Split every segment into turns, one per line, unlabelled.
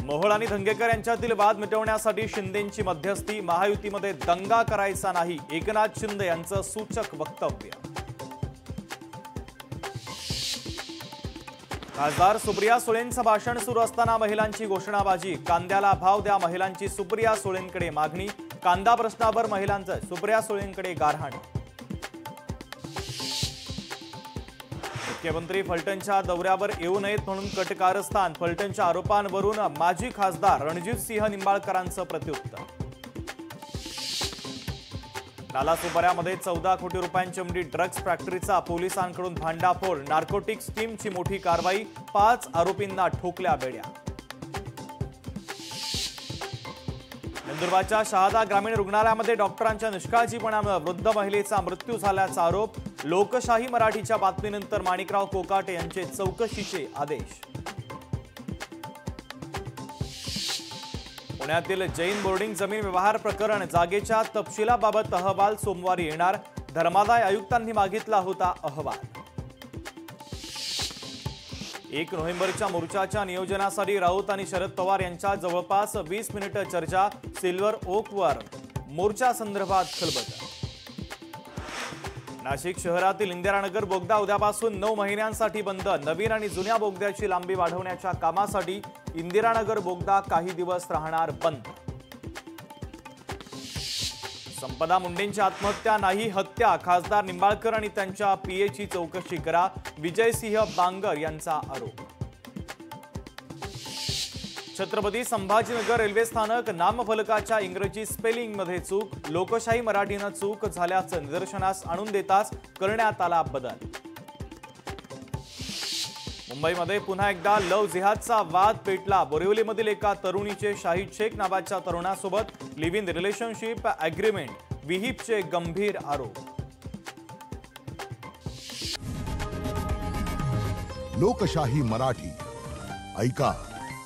मोहोळ आणि धंगेकर यांच्यातील वाद मिटवण्यासाठी शिंदेंची मध्यस्थी, महायुतीमध्ये दंगा करायचा नाही, एकनाथ शिंदे यांचं सूचक वक्तव्य। खासदार सुप्रिया सुळेंचं भाषण सुरू असताना महिलांची घोषणाबाजी, कांद्याला भाव द्या महिलांची सुप्रिया सुळेंकडे मागणी, कांदा प्रश्नावर महिलांचं सुप्रिया सुळेंकडे गारहाण। मुख्यमंत्री फलटणच्या दौऱ्यावर येऊ नयेत म्हणून कट कारस्थान, फलटणच्या आरोपांवरून माजी खासदार रणजितसिंह निंबाळकरांचं प्रत्युत्तर। नालासोपाऱ्यामध्ये 14 कोटी रुपयांची अंमली ड्रग्ज फॅक्टरीचा पोलिसांकडून भांडाफोड, नार्कोटिक्स टीमची मोठी कारवाई, 5 आरोपींना ठोकल्या बेड्या। नंदुरबारच्या शहादा ग्रामीण रुग्णालयामध्ये डॉक्टरांच्या निष्काळजीपणामुळे वृद्ध महिलेचा मृत्यू झाल्याचा आरोप, लोकशाही मराठीच्या बातमीनंतर माणिकराव कोकाटे यांचे चौकशीचे आदेश। पुण्यातील जैन बोर्डिंग जमीन व्यवहार प्रकरण, जागेच्या तपशिलाबाबत अहवाल सोमवारी येणार, धर्मादाय आयुक्तांनी मागितला होता अहवाल। 1 नोव्हेंबरच्या मोर्चाच्या नियोजनासाठी राऊत आणि शरद पवार यांच्या जवळपास 20 मिनिटे चर्चा, सिल्वर ओकवर मोर्चा संदर्भात खलबत। नाशिक शहरातील इंदिरानगर बोगदा उद्यापासून 9 महिन्यांसाठी बंद, नवीन आणि जुन्या बोगद्याची लांबी वाढवण्याच्या कामासाठी इंदिरानगर बोगदा काही दिवस राहणार बंद। संपदा मुंडेंची आत्महत्या नाही हत्या, खासदार निंबाळकर आणि त्यांच्या पीएची चौकशी करा, विजयसिंह बांगर यांचा आरोप। छत्रपती संभाजीनगर रेल्वे स्थानक, नामफलकाच्या इंग्रजी स्पेलिंगमध्ये चूक, लोकशाही मराठीनं चूक झाल्याचं निदर्शनास आणून देताच करण्यात आला बदल। मुंबईमध्ये पुन्हा एकदा लव्ह जिहादचा वाद पेटला, बोरिवलीमधील एका तरुणीचे शाहिद शेख नावाच्या तरुणासोबत लिव्ह इन रिलेशनशिप अग्रीमेंट, विहिपचे गंभीर आरोप।
लोकशाही मराठी ऐका,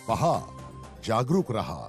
पहा, जागरूक रहा।